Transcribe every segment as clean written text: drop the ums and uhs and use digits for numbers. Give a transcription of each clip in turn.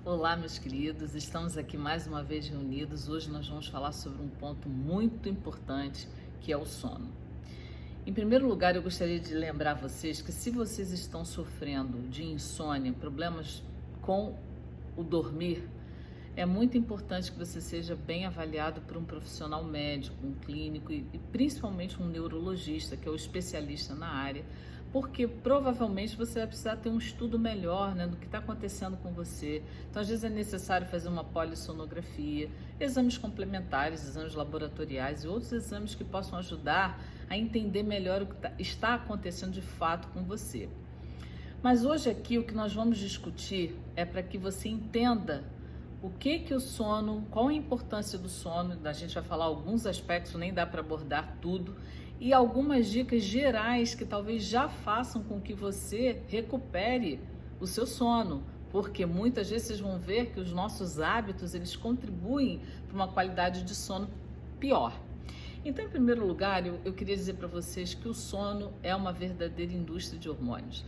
Olá, meus queridos, estamos aqui mais uma vez reunidos. Hoje nós vamos falar sobre um ponto muito importante, que é o sono. Em primeiro lugar, eu gostaria de lembrar vocês que se vocês estão sofrendo de insônia, problemas com o dormir, é muito importante que você seja bem avaliado por um profissional médico, um clínico e principalmente um neurologista, que é o especialista na área, porque provavelmente você vai precisar ter um estudo melhor, né, do que está acontecendo com você. Então, às vezes é necessário fazer uma polissonografia, exames complementares, exames laboratoriais e outros exames que possam ajudar a entender melhor o que está acontecendo de fato com você. Mas hoje aqui o que nós vamos discutir é para que você entenda o que o sono, qual a importância do sono. A gente vai falar alguns aspectos, nem dá para abordar tudo, e algumas dicas gerais que talvez já façam com que você recupere o seu sono, porque muitas vezes vocês vão ver que os nossos hábitos, eles contribuem para uma qualidade de sono pior. Então, em primeiro lugar, eu queria dizer para vocês que o sono é uma verdadeira indústria de hormônios.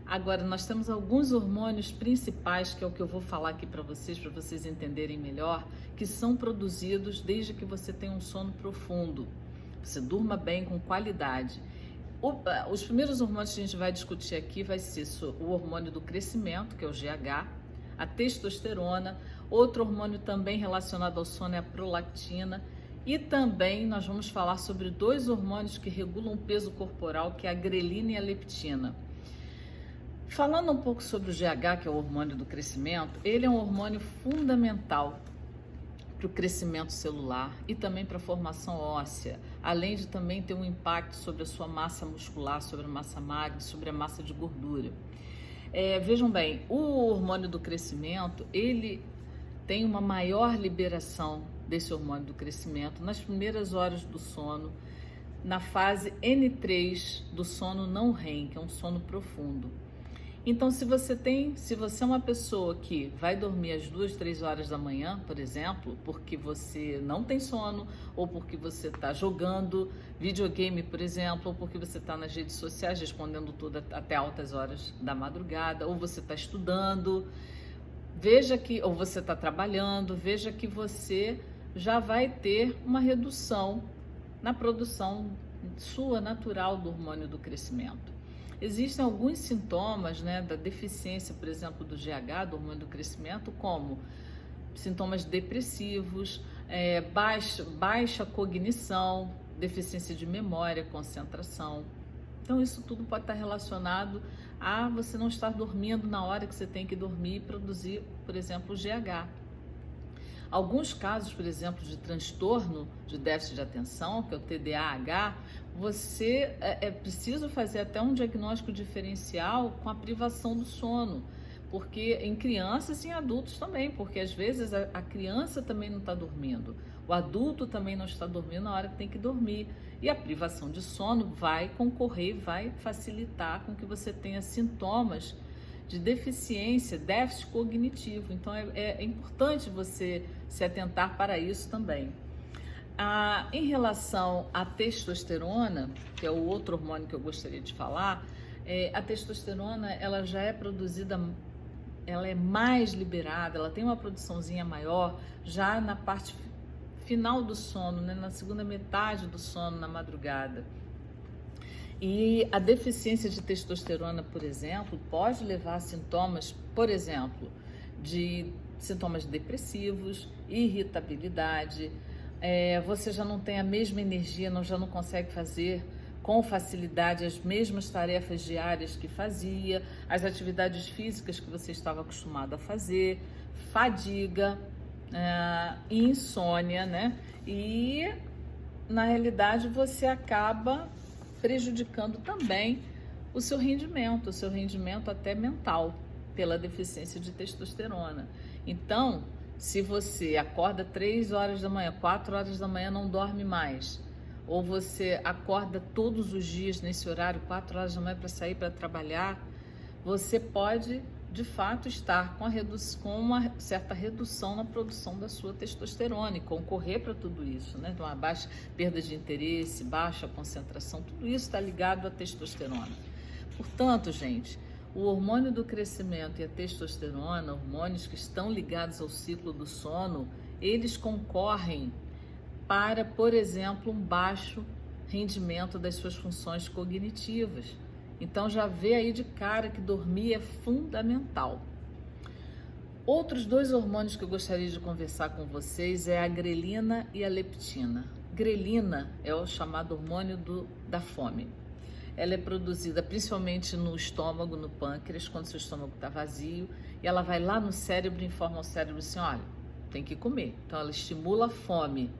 Agora, nós temos alguns hormônios principais, que é o que eu vou falar aqui para vocês entenderem melhor, que são produzidos desde que você tenha um sono profundo, você durma bem, com qualidade. Os primeiros hormônios que a gente vai discutir aqui vai ser o hormônio do crescimento, que é o GH, a testosterona, outro hormônio também relacionado ao sono é a prolactina, e também nós vamos falar sobre dois hormônios que regulam o peso corporal, que é a grelina e a leptina. Falando um pouco sobre o GH, que é o hormônio do crescimento, ele é um hormônio fundamental para o crescimento celular e também para a formação óssea, além de também ter um impacto sobre a sua massa muscular, sobre a massa magra, sobre a massa de gordura. Vejam bem, o hormônio do crescimento, ele tem uma maior liberação desse hormônio do crescimento nas primeiras horas do sono, na fase N3 do sono não REM, que é um sono profundo. Então, se você é uma pessoa que vai dormir às 2, 3 horas da manhã, por exemplo, porque você não tem sono, ou porque você está jogando videogame, por exemplo, ou porque você está nas redes sociais respondendo tudo até altas horas da madrugada, ou você está estudando, ou você está trabalhando, veja que você já vai ter uma redução na produção sua natural do hormônio do crescimento. Existem alguns sintomas, né, da deficiência, por exemplo, do GH, do hormônio do crescimento, como sintomas depressivos, baixa cognição, deficiência de memória, concentração. Então, isso tudo pode estar relacionado a você não estar dormindo na hora que você tem que dormir e produzir, por exemplo, o GH. Alguns casos, por exemplo, de transtorno de déficit de atenção, que é o TDAH, você é preciso fazer até um diagnóstico diferencial com a privação do sono, porque em crianças e em adultos também, porque às vezes a criança também não está dormindo, o adulto também não está dormindo na hora que tem que dormir, e a privação de sono vai concorrer, vai facilitar com que você tenha sintomas de deficiência, déficit cognitivo. Então é importante você se atentar para isso também. Em relação à testosterona, que é o outro hormônio que eu gostaria de falar, a testosterona ela já é produzida, ela é mais liberada, ela tem uma produçãozinha maior já na parte final do sono, né, na segunda metade do sono, na madrugada. E a deficiência de testosterona, por exemplo, pode levar a sintomas, por exemplo, de sintomas depressivos, irritabilidade, você já não tem a mesma energia, já não consegue fazer com facilidade as mesmas tarefas diárias que fazia, as atividades físicas que você estava acostumado a fazer, fadiga e insônia, né? E, na realidade, você acaba prejudicando também o seu rendimento até mental, pela deficiência de testosterona. Então, se você acorda 3 horas da manhã, 4 horas da manhã, não dorme mais, ou você acorda todos os dias nesse horário, 4 horas da manhã, para sair para trabalhar, você pode, de fato, estar com uma certa redução na produção da sua testosterona e concorrer para tudo isso, né? Então, a baixa perda de interesse, baixa concentração, tudo isso está ligado à testosterona. Portanto, gente, O hormônio do crescimento e a testosterona, hormônios que estão ligados ao ciclo do sono, eles concorrem para, por exemplo, um baixo rendimento das suas funções cognitivas. Então já vê aí de cara que dormir é fundamental. Outros dois hormônios que eu gostaria de conversar com vocês é a grelina e a leptina. Grelina é o chamado hormônio da fome. Ela é produzida principalmente no estômago, no pâncreas, quando seu estômago está vazio, e ela vai lá no cérebro e informa ao cérebro assim, olha, tem que comer. Então ela estimula a fome,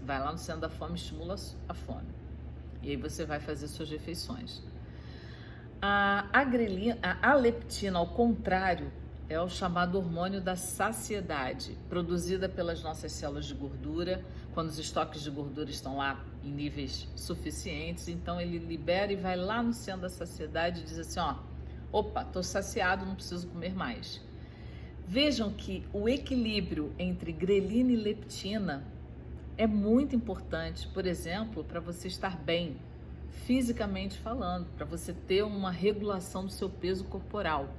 vai lá no centro da fome, estimula a fome. E aí você vai fazer suas refeições. A leptina, ao contrário, é o chamado hormônio da saciedade, produzida pelas nossas células de gordura, quando os estoques de gordura estão lá em níveis suficientes, então ele libera e vai lá no centro da saciedade e diz assim, ó, opa, tô saciado, não preciso comer mais. Vejam que o equilíbrio entre grelina e leptina é muito importante, por exemplo, para você estar bem, fisicamente falando, para você ter uma regulação do seu peso corporal.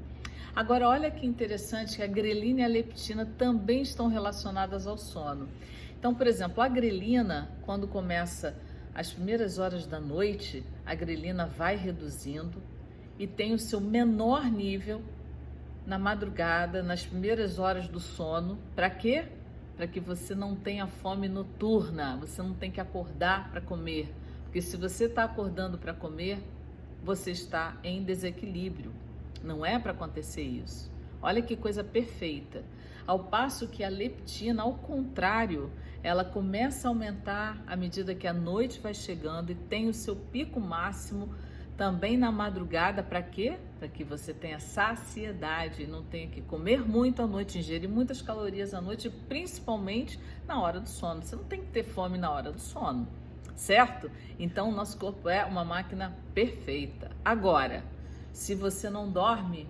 Agora, olha que interessante que a grelina e a leptina também estão relacionadas ao sono. Então, por exemplo, a grelina, quando começa às primeiras horas da noite, a grelina vai reduzindo e tem o seu menor nível na madrugada, nas primeiras horas do sono. Para quê? Para que você não tenha fome noturna, você não tem que acordar para comer. Porque se você está acordando para comer, você está em desequilíbrio. Não é para acontecer isso. Olha que coisa perfeita. Ao passo que a leptina, ao contrário, ela começa a aumentar à medida que a noite vai chegando e tem o seu pico máximo também na madrugada. Para quê? Para que você tenha saciedade e não tenha que comer muito à noite, ingerir muitas calorias à noite, principalmente na hora do sono. Você não tem que ter fome na hora do sono, certo? Então o nosso corpo é uma máquina perfeita. Agora, se você não dorme,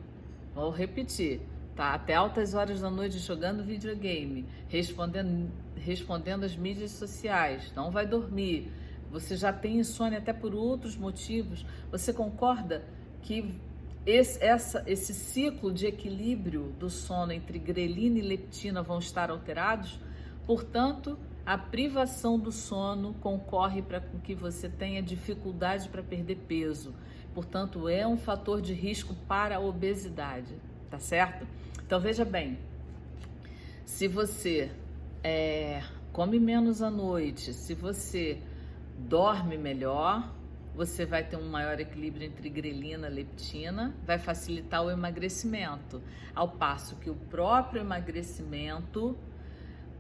vou repetir, tá até altas horas da noite jogando videogame, respondendo às mídias sociais, não vai dormir, você já tem insônia até por outros motivos, você concorda que esse ciclo de equilíbrio do sono entre grelina e leptina vão estar alterados? Portanto, a privação do sono concorre para que você tenha dificuldade para perder peso. Portanto, é um fator de risco para a obesidade, tá certo? Então, veja bem, se você come menos à noite, se você dorme melhor, você vai ter um maior equilíbrio entre grelina e leptina, vai facilitar o emagrecimento, ao passo que o próprio emagrecimento,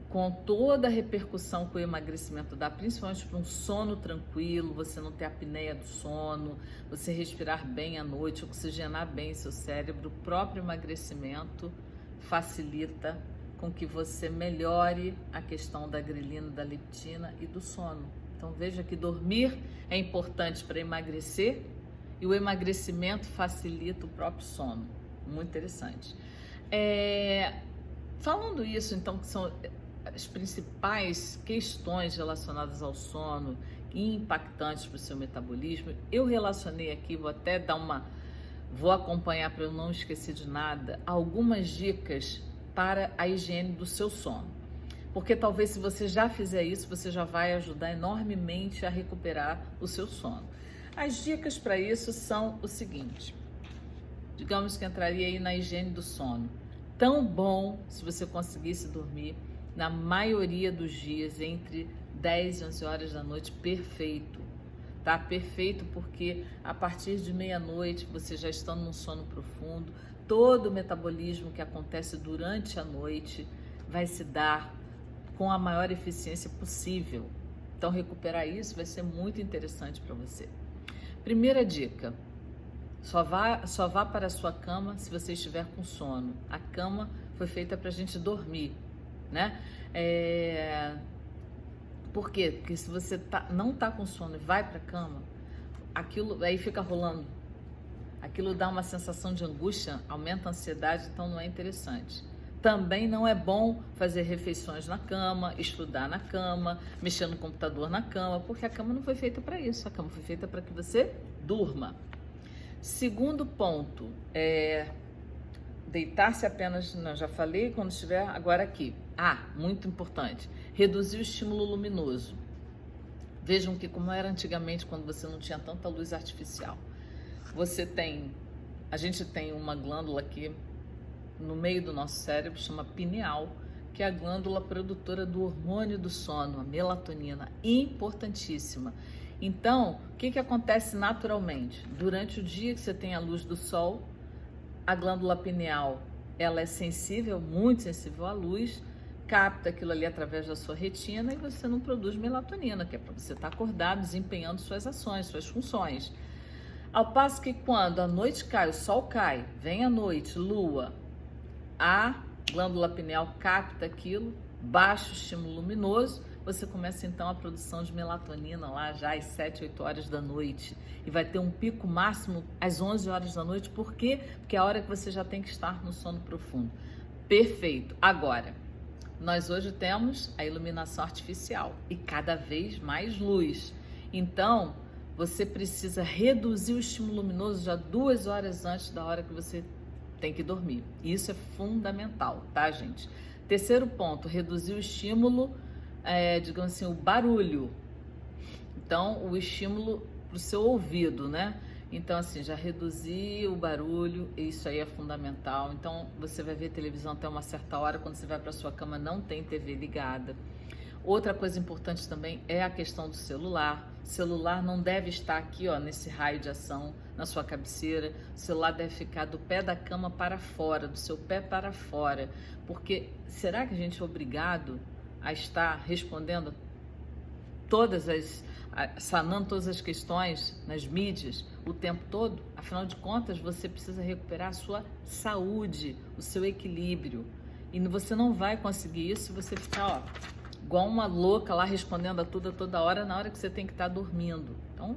com toda a repercussão que o emagrecimento dá, principalmente para um sono tranquilo, você não ter apneia do sono, você respirar bem à noite, oxigenar bem seu cérebro, o próprio emagrecimento facilita com que você melhore a questão da grelina, da leptina e do sono. Então veja que dormir é importante para emagrecer e o emagrecimento facilita o próprio sono. Muito interessante. Falando isso, então, que são as principais questões relacionadas ao sono e impactantes para o seu metabolismo, eu relacionei aqui, vou acompanhar para eu não esquecer de nada, algumas dicas para a higiene do seu sono. Porque talvez se você já fizer isso, você já vai ajudar enormemente a recuperar o seu sono. As dicas para isso são o seguinte, digamos que entraria aí na higiene do sono. Tão bom se você conseguisse dormir na maioria dos dias entre 10 e 11 horas da noite, perfeito, tá? Perfeito, porque a partir de meia-noite, você já estando num sono profundo, todo o metabolismo que acontece durante a noite vai se dar com a maior eficiência possível. Então, recuperar isso vai ser muito interessante para você. Primeira dica, só vá para a sua cama se você estiver com sono. A cama foi feita para a gente dormir, né? Por quê? Porque se você não tá com sono e vai para a cama, aquilo aí fica rolando. Aquilo dá uma sensação de angústia, aumenta a ansiedade, então não é interessante. Também não é bom fazer refeições na cama, estudar na cama, mexer no computador na cama, porque a cama não foi feita para isso. A cama foi feita para que você durma. Segundo ponto, deitar-se apenas, não, já falei, quando estiver agora aqui. Muito importante, reduzir o estímulo luminoso. Vejam que como era antigamente, quando você não tinha tanta luz artificial. A gente tem uma glândula aqui no meio do nosso cérebro, chama pineal, que é a glândula produtora do hormônio do sono, a melatonina, importantíssima. Então, o que acontece naturalmente? Durante o dia que você tem a luz do sol, a glândula pineal, ela é sensível, muito sensível à luz, capta aquilo ali através da sua retina e você não produz melatonina, que é para você estar acordado, desempenhando suas ações, suas funções. Ao passo que quando a noite cai, o sol cai, vem a noite, lua, a glândula pineal capta aquilo, baixo estímulo luminoso, você começa então a produção de melatonina lá já às 7, 8 horas da noite e vai ter um pico máximo às 11 horas da noite. Por quê? Porque é a hora que você já tem que estar no sono profundo. Perfeito. Agora, nós hoje temos a iluminação artificial e cada vez mais luz. Então, você precisa reduzir o estímulo luminoso já 2 horas antes da hora que você tem que dormir. Isso é fundamental, tá, gente? Terceiro ponto, reduzir o estímulo, digamos assim, o barulho. Então, o estímulo para o seu ouvido, né? Então, assim, já reduzir o barulho, isso aí é fundamental. Então, você vai ver televisão até uma certa hora, quando você vai para sua cama, não tem TV ligada. Outra coisa importante também é a questão do celular. O celular não deve estar aqui, ó, nesse raio de ação, na sua cabeceira. O celular deve ficar do pé da cama para fora, do seu pé para fora. Porque será que a gente é obrigado a estar respondendo sanando todas as questões nas mídias o tempo todo? Afinal de contas, você precisa recuperar a sua saúde, o seu equilíbrio. E você não vai conseguir isso se você ficar, igual uma louca lá respondendo a tudo a toda hora, na hora que você tem que estar dormindo. Então,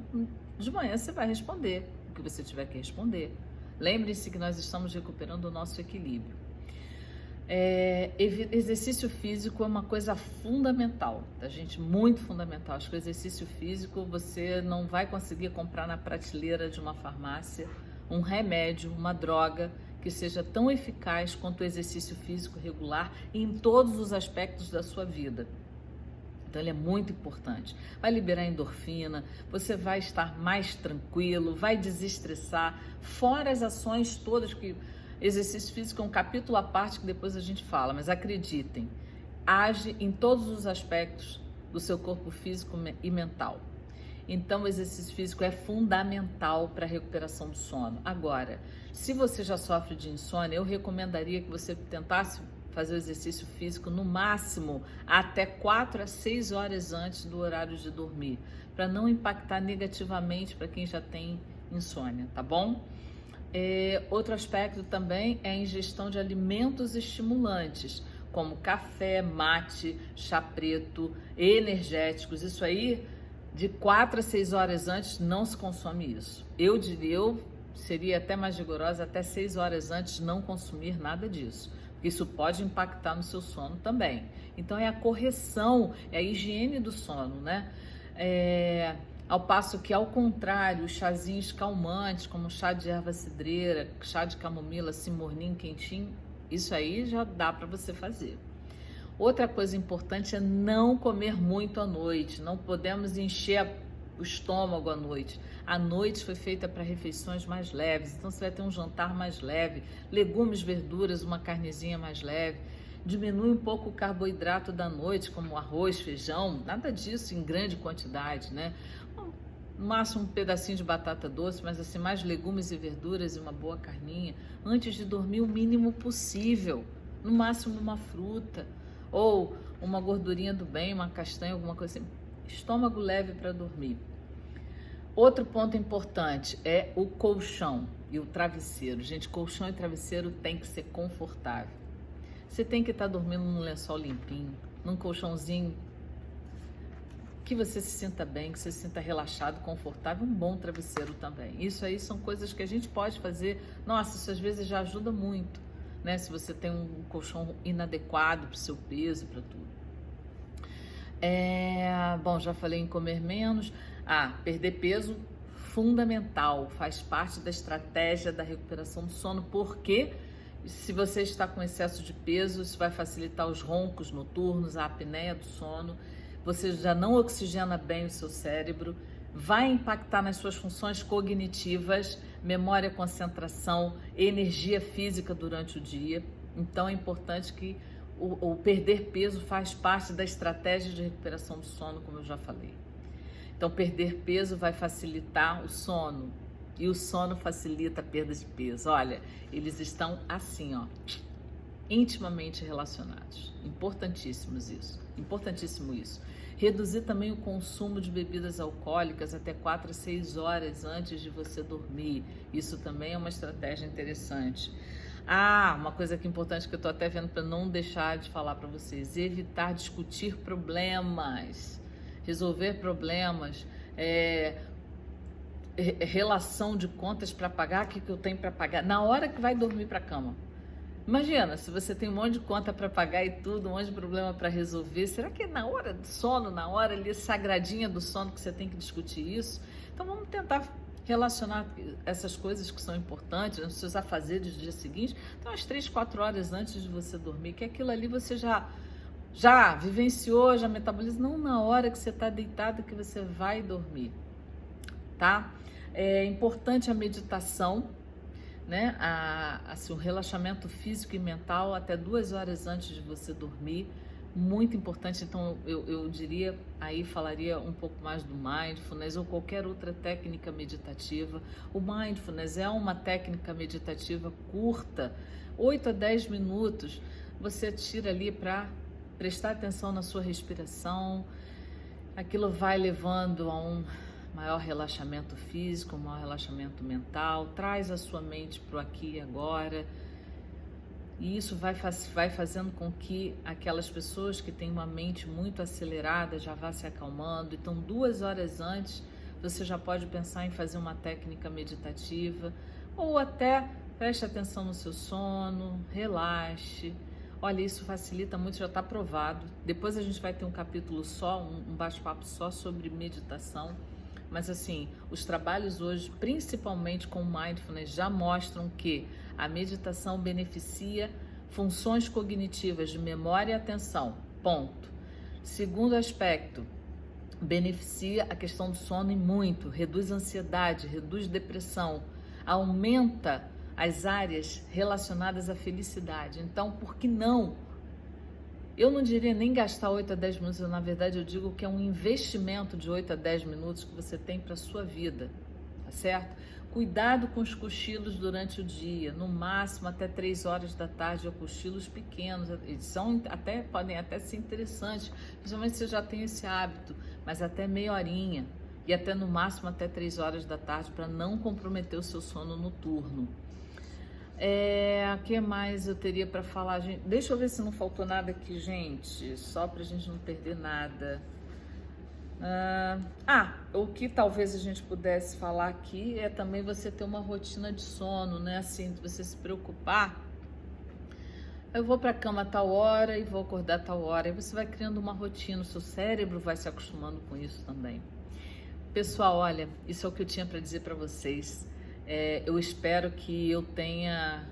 de manhã você vai responder o que você tiver que responder. Lembre-se que nós estamos recuperando o nosso equilíbrio. Exercício físico é uma coisa fundamental, tá, gente? Muito fundamental. Acho que o exercício físico você não vai conseguir comprar na prateleira de uma farmácia um remédio, uma droga que seja tão eficaz quanto o exercício físico regular em todos os aspectos da sua vida. Então ele é muito importante. Vai liberar endorfina, você vai estar mais tranquilo, vai desestressar, fora as ações todas que... Exercício físico é um capítulo à parte que depois a gente fala, mas acreditem, age em todos os aspectos do seu corpo físico e mental. Então o exercício físico é fundamental para a recuperação do sono. Agora, se você já sofre de insônia, eu recomendaria que você tentasse fazer o exercício físico no máximo até 4 a 6 horas antes do horário de dormir, para não impactar negativamente para quem já tem insônia, tá bom? Outro aspecto também é a ingestão de alimentos estimulantes, como café, mate, chá preto, energéticos. Isso aí, de 4 a 6 horas antes, não se consome isso. Eu seria até mais rigorosa, até 6 horas antes não consumir nada disso. Isso pode impactar no seu sono também. Então é a correção, é a higiene do sono, né? Ao passo que, ao contrário, os chazinhos calmantes, como chá de erva cidreira, chá de camomila, assim, morninho, quentinho, isso aí já dá para você fazer. Outra coisa importante é não comer muito à noite. Não podemos encher o estômago à noite. A noite foi feita para refeições mais leves, então você vai ter um jantar mais leve, legumes, verduras, uma carnezinha mais leve. Diminui um pouco o carboidrato da noite, como arroz, feijão, nada disso em grande quantidade, né? No máximo um pedacinho de batata doce, mas assim, mais legumes e verduras e uma boa carninha, antes de dormir o mínimo possível, no máximo uma fruta, ou uma gordurinha do bem, uma castanha, alguma coisa assim, estômago leve para dormir. Outro ponto importante é o colchão e o travesseiro. Gente, colchão e travesseiro tem que ser confortável. Você tem que estar dormindo num lençol limpinho, num colchãozinho que você se sinta bem, que você se sinta relaxado, confortável, um bom travesseiro também. Isso aí são coisas que a gente pode fazer. Nossa, isso às vezes já ajuda muito, né? Se você tem um colchão inadequado para o seu peso, para tudo. Bom, já falei em comer menos. Perder peso, fundamental, faz parte da estratégia da recuperação do sono, porque se você está com excesso de peso, isso vai facilitar os roncos noturnos, a apneia do sono, você já não oxigena bem o seu cérebro, vai impactar nas suas funções cognitivas, memória, concentração, energia física durante o dia. Então é importante que o perder peso faz parte da estratégia de recuperação do sono, como eu já falei. Então perder peso vai facilitar o sono e o sono facilita a perda de peso. Olha, eles estão assim, ó, intimamente relacionados. Importantíssimo isso. Reduzir também o consumo de bebidas alcoólicas até 4 a 6 horas antes de você dormir. Isso também é uma estratégia interessante. Uma coisa que é importante que eu tô até vendo para não deixar de falar para vocês: evitar discutir problemas, resolver problemas, relação de contas para pagar, o que eu tenho para pagar, na hora que vai dormir para a cama. Imagina, se você tem um monte de conta para pagar e tudo, um monte de problema para resolver, será que é na hora do sono, na hora ali sagradinha do sono que você tem que discutir isso? Então vamos tentar relacionar essas coisas que são importantes, os seus afazeres do dia seguinte, então às 3, 4 horas antes de você dormir, que aquilo ali você já vivenciou, já metaboliza, não na hora que você está deitado que você vai dormir, tá? É importante a meditação, né? O relaxamento físico e mental até 2 horas antes de você dormir, muito importante. Então eu diria, aí falaria um pouco mais do mindfulness ou qualquer outra técnica meditativa. O mindfulness é uma técnica meditativa curta, 8 a 10 minutos, você tira ali para prestar atenção na sua respiração, aquilo vai levando a um maior relaxamento físico, um maior relaxamento mental, traz a sua mente para o aqui e agora, e isso vai fazendo com que aquelas pessoas que têm uma mente muito acelerada já vá se acalmando. Então 2 horas antes você já pode pensar em fazer uma técnica meditativa, ou até preste atenção no seu sono, relaxe. Olha, isso facilita muito, já está provado. Depois a gente vai ter um capítulo só, um bate-papo só sobre meditação. Mas assim, os trabalhos hoje, principalmente com mindfulness, já mostram que a meditação beneficia funções cognitivas de memória e atenção, ponto. Segundo aspecto, beneficia a questão do sono e muito, reduz ansiedade, reduz depressão, aumenta as áreas relacionadas à felicidade. Então, por que não? Eu não diria nem gastar 8 a 10 minutos, na verdade eu digo que é um investimento de 8 a 10 minutos que você tem para a sua vida, tá certo? Cuidado com os cochilos durante o dia, no máximo até 3 horas da tarde, ou cochilos pequenos, eles podem até ser interessantes, principalmente se você já tem esse hábito, mas até meia horinha, e até no máximo até 3 horas da tarde, para não comprometer o seu sono noturno. O que mais eu teria para falar, gente? Deixa eu ver se não faltou nada aqui, gente, só pra gente não perder nada. O que talvez a gente pudesse falar aqui é também você ter uma rotina de sono, né? Assim, você se preocupar. Eu vou para a cama a tal hora e vou acordar a tal hora. Aí você vai criando uma rotina, o seu cérebro vai se acostumando com isso também. Pessoal, olha, isso é o que eu tinha para dizer para vocês. Eu espero que eu tenha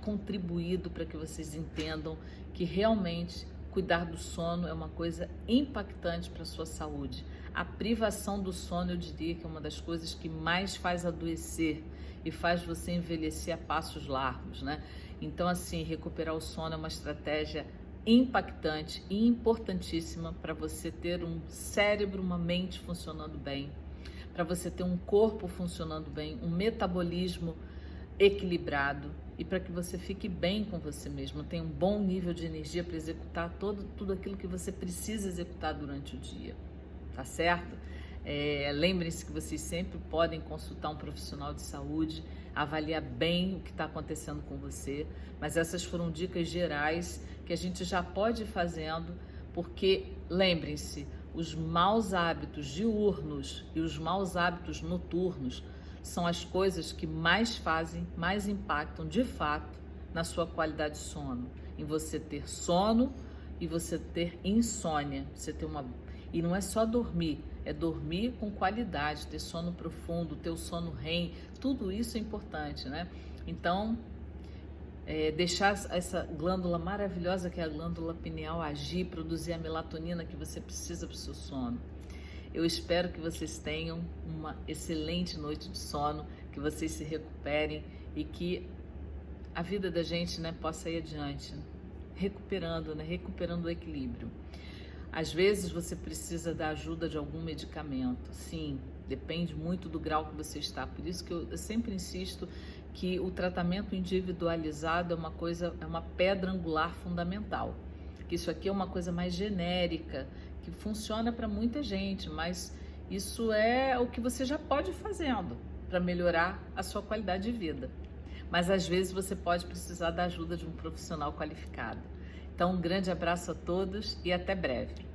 contribuído para que vocês entendam que realmente cuidar do sono é uma coisa impactante para a sua saúde. A privação do sono, eu diria que é uma das coisas que mais faz adoecer e faz você envelhecer a passos largos, né? Então, assim, recuperar o sono é uma estratégia impactante e importantíssima para você ter um cérebro, uma mente funcionando bem, para você ter um corpo funcionando bem, um metabolismo equilibrado e para que você fique bem com você mesmo, tenha um bom nível de energia para executar tudo aquilo que você precisa executar durante o dia, tá certo? Lembrem-se que vocês sempre podem consultar um profissional de saúde, avaliar bem o que está acontecendo com você, mas essas foram dicas gerais que a gente já pode ir fazendo, porque lembrem-se, os maus hábitos diurnos e os maus hábitos noturnos são as coisas que mais impactam de fato na sua qualidade de sono, em você ter sono e você ter insônia, e não é só dormir, é dormir com qualidade, ter sono profundo, ter o sono REM, tudo isso é importante, né? Então, deixar essa glândula maravilhosa que é a glândula pineal agir, produzir a melatonina que você precisa para o seu sono. Eu espero que vocês tenham uma excelente noite de sono, que vocês se recuperem e que a vida da gente, né, possa ir adiante, recuperando, né, recuperando o equilíbrio. Às vezes você precisa da ajuda de algum medicamento, sim, depende muito do grau que você está. Por isso que eu sempre insisto que o tratamento individualizado é uma pedra angular fundamental. Que isso aqui é uma coisa mais genérica, que funciona para muita gente, mas isso é o que você já pode ir fazendo para melhorar a sua qualidade de vida. Mas às vezes você pode precisar da ajuda de um profissional qualificado. Então, um grande abraço a todos e até breve.